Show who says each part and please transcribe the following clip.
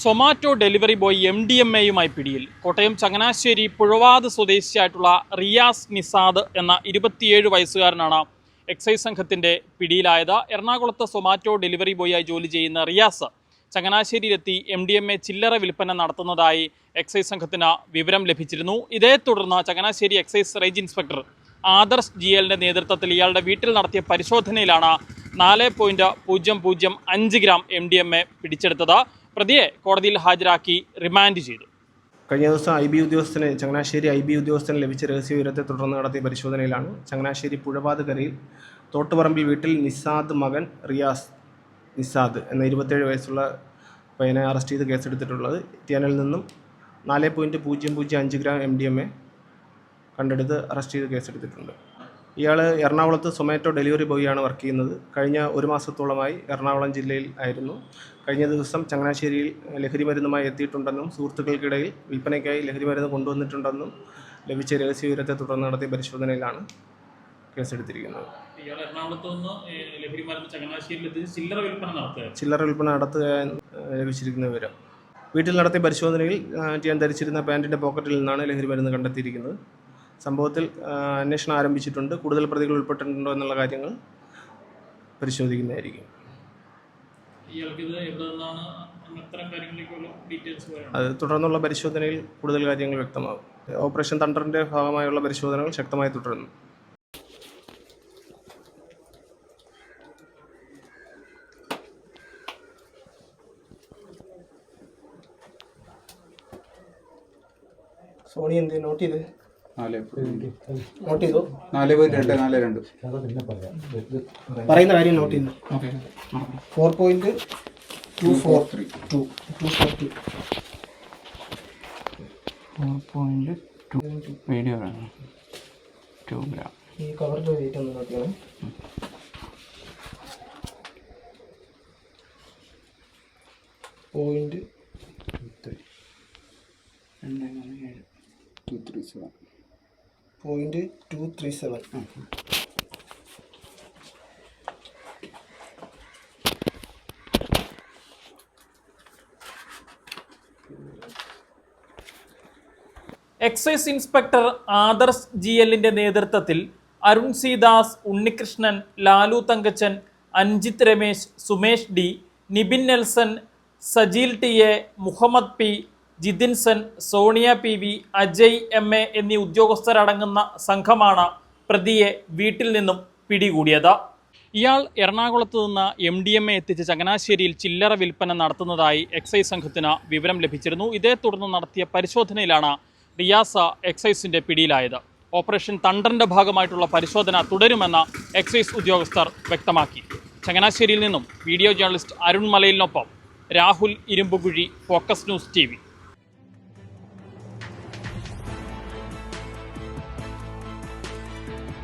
Speaker 1: Zomato delivery boy MDMAയുമായി പിടിയിൽ. കോട്ടയം ചങ്ങനാശ്ശേരി പുഴവാത് സ്വദേശിയായിട്ടുള്ള റിയാസ് നിസാദ് എന്ന 27 വയസ്സുകാരനാണ് excise സംഘത്തിന്റെ പിടിയിലായത്. എറണാകുളത്ത് സൊമാറ്റോ ഡെലിവറി ബോയായി ജോലി ചെയ്യുന്ന റിയാസ് ചങ്ങനാശ്ശേരിയിലെത്തി MDMA ചില്ലറ വിൽപ്പന നടത്തുന്നതായി എക്സൈസ് സംഘത്തിന് വിവരം ലഭിച്ചിരുന്നു. ഇതേ തുടർന്ന് Changanassery excise range inspector Adarsh GLന്റെ നേതൃത്വത്തിൽ ഇയാളുടെ വീട്ടിൽ നടത്തിയ പരിശോധനയിലാണ് 4.005 ഗ്രാം MDMA പിടിച്ചെടുത്തത്. പ്രതിയെ കോടതിയിൽ ഹാജരാക്കി റിമാൻഡ് ചെയ്തു.
Speaker 2: കഴിഞ്ഞ ദിവസം ചങ്ങനാശ്ശേരി IB ഉദ്യോഗസ്ഥന് ലഭിച്ച രഹസ്യവിവരത്തെ തുടർന്ന് നടത്തിയ പരിശോധനയിലാണ് ചങ്ങനാശ്ശേരി പുഴവാത് കരയിൽ തോട്ടുപറമ്പിൽ വീട്ടിൽ നിസാദ് മകൻ റിയാസ് നിസാദ് എന്ന 27 വയസ്സുള്ള പയ്യനെ അറസ്റ്റ് ചെയ്ത് കേസെടുത്തിട്ടുള്ളത്. ടിയാനിൽ നിന്നും 4.005 ഗ്രാം MDMA കണ്ടെടുത്ത് അറസ്റ്റ് ചെയ്ത് കേസെടുത്തിട്ടുണ്ട്. ഇയാൾ എറണാകുളത്ത് സൊമാറ്റോ ഡെലിവറി ബോയാണ് വർക്ക് ചെയ്യുന്നത്. കഴിഞ്ഞ 1 മാസത്തോളമായി എറണാകുളം ജില്ലയിൽ ആയിരുന്നു. കഴിഞ്ഞ ദിവസം ചങ്ങനാശ്ശേരിയിൽ ലഹരിമരുന്നുമായി എത്തിയിട്ടുണ്ടെന്നും സുഹൃത്തുക്കൾക്കിടയിൽ വിൽപ്പനയ്ക്കായി ലഹരിമരുന്ന് കൊണ്ടുവന്നിട്ടുണ്ടെന്നും ലഭിച്ച രഹസ്യവിവരത്തെ തുടർന്ന് നടത്തിയ പരിശോധനയിലാണ് കേസെടുത്തിരിക്കുന്നത്. ചില്ലറ വിൽപ്പന നടത്തുക ലഭിച്ചിരിക്കുന്ന വിവരം. വീട്ടിൽ നടത്തിയ പരിശോധനയിൽ ടിയാൻ ധരിച്ചിരുന്ന പാൻറ്റിൻ്റെ പോക്കറ്റിൽ നിന്നാണ് ലഹരിമരുന്ന് കണ്ടെത്തിയിരിക്കുന്നത്. സംഭവത്തിൽ അന്വേഷണം ആരംഭിച്ചിട്ടുണ്ട്. കൂടുതൽ പ്രതികൾ ഉൾപ്പെട്ടിട്ടുണ്ടോ എന്നുള്ള കാര്യങ്ങൾ പരിശോധിക്കുന്നതായിരിക്കും. അത് തുടർന്നുള്ള പരിശോധനയിൽ കൂടുതൽ കാര്യങ്ങൾ വ്യക്തമാകും. ഓപ്പറേഷൻ തണ്ടറിൻ്റെ ഭാഗമായുള്ള പരിശോധനകൾ ശക്തമായി തുടരുന്നു. സോണി എന്ത് നോട്ട് ചെയ്ത് നോട്ട് ചെയ്തോ?
Speaker 3: 4.242
Speaker 2: പറയുന്ന കാര്യം നോട്ട് ചെയ്യുന്നു. 4.242
Speaker 1: വീഡിയോ 2 ഗ്രാം.
Speaker 2: ഈ കവറിൻ്റെ വെയിറ്റ് ഒന്ന് നോക്കിയാണ്. .237
Speaker 1: എക്സൈസ് ഇൻസ്പെക്ടർ ആദർശ് GLന്റെ നേതൃത്വത്തിൽ Arun C Das, Unnikrishnan, Lalu Thankachan, Anjith Ramesh, Sumesh D, Nibin Nelson, Sajeel TA, Muhammad P, Jithinson, Sonia PV, Ajay MA എന്നീ ഉദ്യോഗസ്ഥരടങ്ങുന്ന സംഘമാണ് പ്രതിയെ വീട്ടിൽ നിന്നും പിടികൂടിയത്. ഇയാൾ എറണാകുളത്ത് നിന്ന് MDMA എത്തിച്ച് ചങ്ങനാശ്ശേരിയിൽ ചില്ലറ വിൽപ്പന നടത്തുന്നതായി എക്സൈസ് സംഘത്തിന് വിവരം ലഭിച്ചിരുന്നു. ഇതേ തുടർന്ന് നടത്തിയ പരിശോധനയിലാണ് റിയാസ് എക്സൈസിന്റെ പിടിയിലായത്. ഓപ്പറേഷൻ തണ്ടറിന്റെ ഭാഗമായിട്ടുള്ള പരിശോധന തുടരുമെന്ന് എക്സൈസ് ഉദ്യോഗസ്ഥർ വ്യക്തമാക്കി. ചങ്ങനാശ്ശേരിയിൽ നിന്നും വീഡിയോ ജേർണലിസ്റ്റ് അരുൺ മലയിലിനൊപ്പം Rahul Irumbukuzhi, focus news TV.